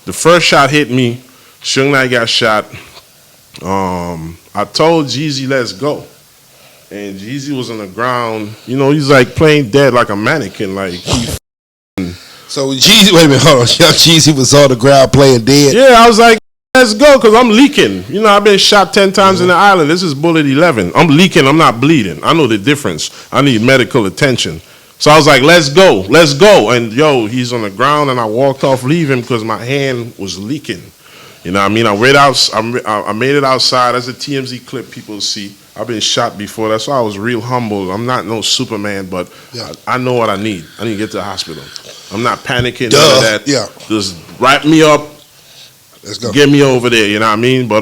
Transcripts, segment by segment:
The first shot hit me. Suge Knight got shot. I told Jeezy, let's go. And Jeezy was on the ground. You know, he's like playing dead like a mannequin. Like So Jeezy, wait a minute, hold on. Young Jeezy was on the ground playing dead. Yeah, I was like, let's go, because I'm leaking. You know, I've been shot 10 times in the island. This is bullet 11. I'm leaking. I'm not bleeding. I know the difference. I need medical attention. So I was like, let's go. Let's go. And, yo, he's on the ground, and I walked off leaving because my hand was leaking. You know what I mean? I made it outside. As a TMZ clip people see. I've been shot before. That's why I was real humble. I'm not no Superman, but I know what I need. I need to get to the hospital. I'm not panicking. None of that. Yeah. Just wrap me up. Let's go. Get me over there, you know what I mean? But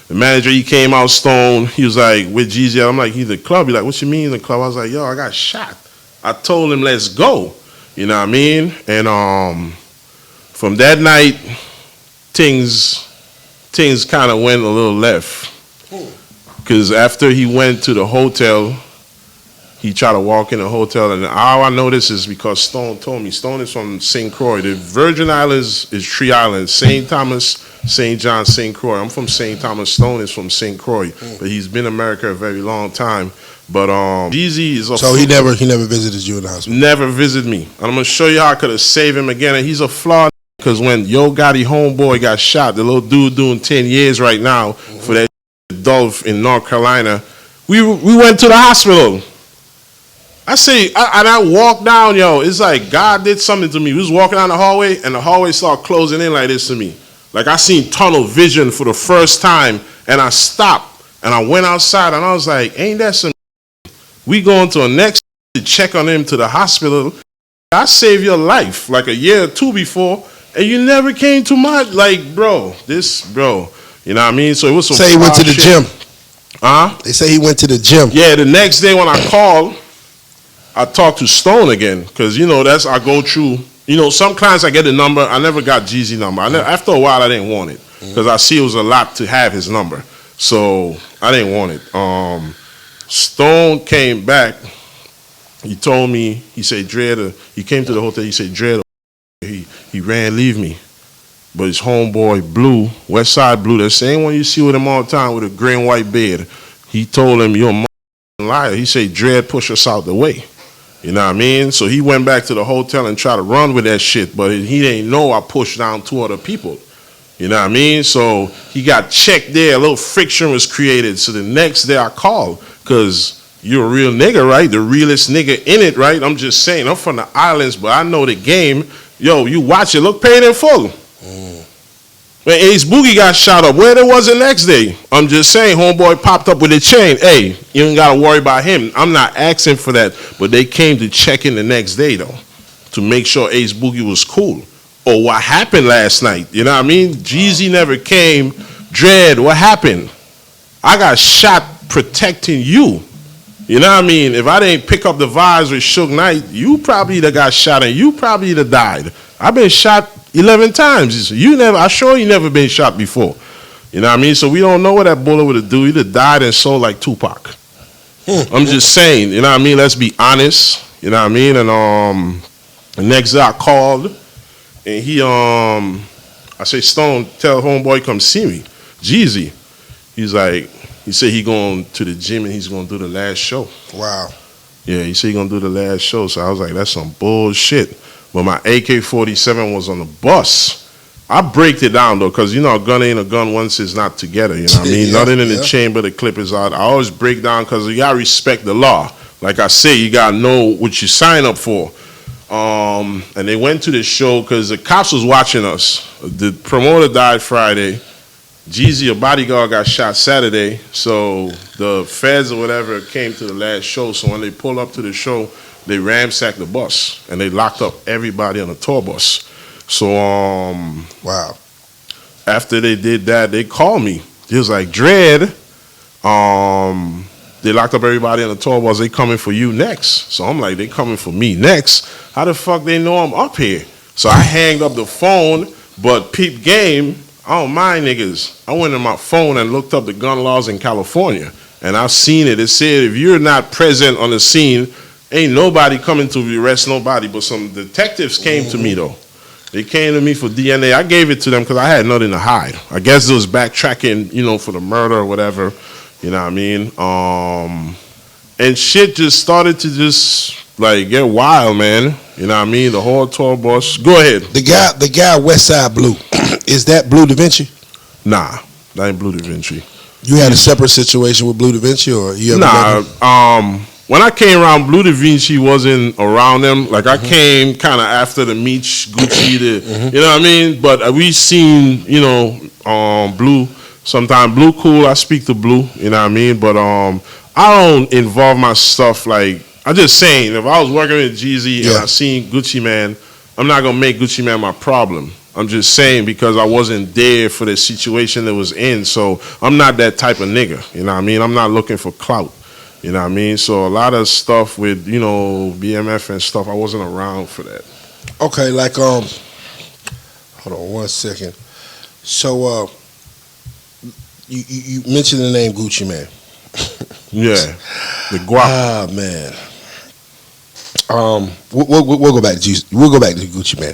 the manager, he came out stoned. He was like, with Jeezy. I'm like, he's the club. He's like, what you mean the club? I was like, yo, I got shot. I told him, let's go. You know what I mean? And from that night, things kind of went a little left. Because after he went to the hotel, he tried to walk in the hotel, and how I know this is because Stone told me. Stone is from St. Croix. The Virgin Islands is 3 islands: St. Thomas, St. John, St. Croix. I'm from St. Thomas. Stone is from St. Croix, but he's been in America a very long time. But Jeezy is so he never visited you in the hospital. Never visited me. And I'm gonna show you how I could have saved him again. And he's a flawed because when Yo Gotti homeboy got shot, the little dude doing 10 years right now for that Dove in North Carolina, we went to the hospital. I walked down, yo. It's like God did something to me. We was walking down the hallway, and the hallway started closing in like this to me. Like I seen tunnel vision for the first time, and I stopped, and I went outside, and I was like, ain't that some? We going to a next to check on him to the hospital. I saved your life like a year or two before, and you never came to my, like, bro. You know what I mean? So it was some. Say he went to the gym. Huh? They say he went to the gym. Yeah, the next day when I called, I talked to Stone again, because, you know, I go through, you know, some clients I get the number. I never got Jeezy number. After a while, I didn't want it, because I see it was a lot to have his number. So I didn't want it. Stone came back. He told me, he said, Dread, he came to the hotel, he said, Dread, he ran, leave me. But his homeboy, Blue, West Side Blue, the same one you see with him all the time with a gray and white beard, he told him, you're a liar. He said, Dread, push us out the way. You know what I mean? So he went back to the hotel and tried to run with that shit, but he didn't know I pushed down 2 other people. You know what I mean? So he got checked there. A little friction was created. So the next day I called, because you're a real nigga, right? The realest nigga in it, right? I'm just saying, I'm from the islands, but I know the game. Yo, you watch it. Look, paid in full. When Ace Boogie got shot up, where there was the next day? I'm just saying, homeboy popped up with a chain. Hey, you ain't got to worry about him. I'm not asking for that, but they came to check in the next day, though, to make sure Ace Boogie was cool. Or what happened last night, you know what I mean? Jeezy never came. Dread, what happened? I got shot protecting you. You know what I mean? If I didn't pick up the vibes with Suge Knight, you probably either got shot and you probably either died. I've been shot 11 times. I'm sure you never been shot before. You know what I mean? So we don't know what that bullet would do. He'd have died and sold like Tupac. I'm just saying, you know what I mean? Let's be honest. You know what I mean? And the next day I called, and I say, Stone, tell homeboy come see me. Jeezy. He said he going to the gym and he's going to do the last show. Wow. Yeah, he said he going to do the last show. So I was like, that's some bullshit. But my AK-47 was on the bus. I break it down, though, because, you know, a gun ain't a gun once it's not together, you know what I mean? Nothing in the chamber, the clip is out. I always break down because you got to respect the law. Like I say, you got to know what you sign up for. And they went to the show because the cops was watching us. The promoter died Friday. Jeezy, a bodyguard, got shot Saturday. So the feds or whatever came to the last show. So when they pulled up to the show, they ransacked the bus and they locked up everybody on the tour bus. So wow. After they did that, they called me. He was like, Dread, they locked up everybody on the tour bus. They coming for you next. So I'm like, they coming for me next? How the fuck they know I'm up here? So I hanged up the phone, but peep game, I don't mind niggas. I went on my phone and looked up the gun laws in California, and I've seen it. It said if you're not present on the scene, ain't nobody coming to arrest nobody. But some detectives came to me, though. They came to me for DNA. I gave it to them because I had nothing to hide. I guess it was backtracking, for the murder or whatever. You know what I mean? And shit just started to get wild, man. You know what I mean? The whole tour bus. Go ahead. The guy Westside Blue, is that Blue Da Vinci? Nah, that ain't Blue Da Vinci. You had a separate situation with Blue Da Vinci, or you ever? Nah. When I came around, Blue Da Vinci wasn't around them. Like I came kind of after the Meech, Gucci, you know what I mean? But we seen, Blue. Sometimes Blue cool. I speak to Blue. You know what I mean? But I don't involve my stuff like. I'm just saying, if I was working with Jeezy and I seen Gucci Man, I'm not gonna make Gucci Man my problem. I'm just saying because I wasn't there for the situation that was in. So I'm not that type of nigga. You know what I mean? I'm not looking for clout. You know what I mean? So a lot of stuff with, BMF and stuff, I wasn't around for that. Okay, like hold on 1 second. So you mentioned the name Gucci Man. Yeah. The guap. Ah man. We'll go back to Jeezy. We'll go back to Gucci Man.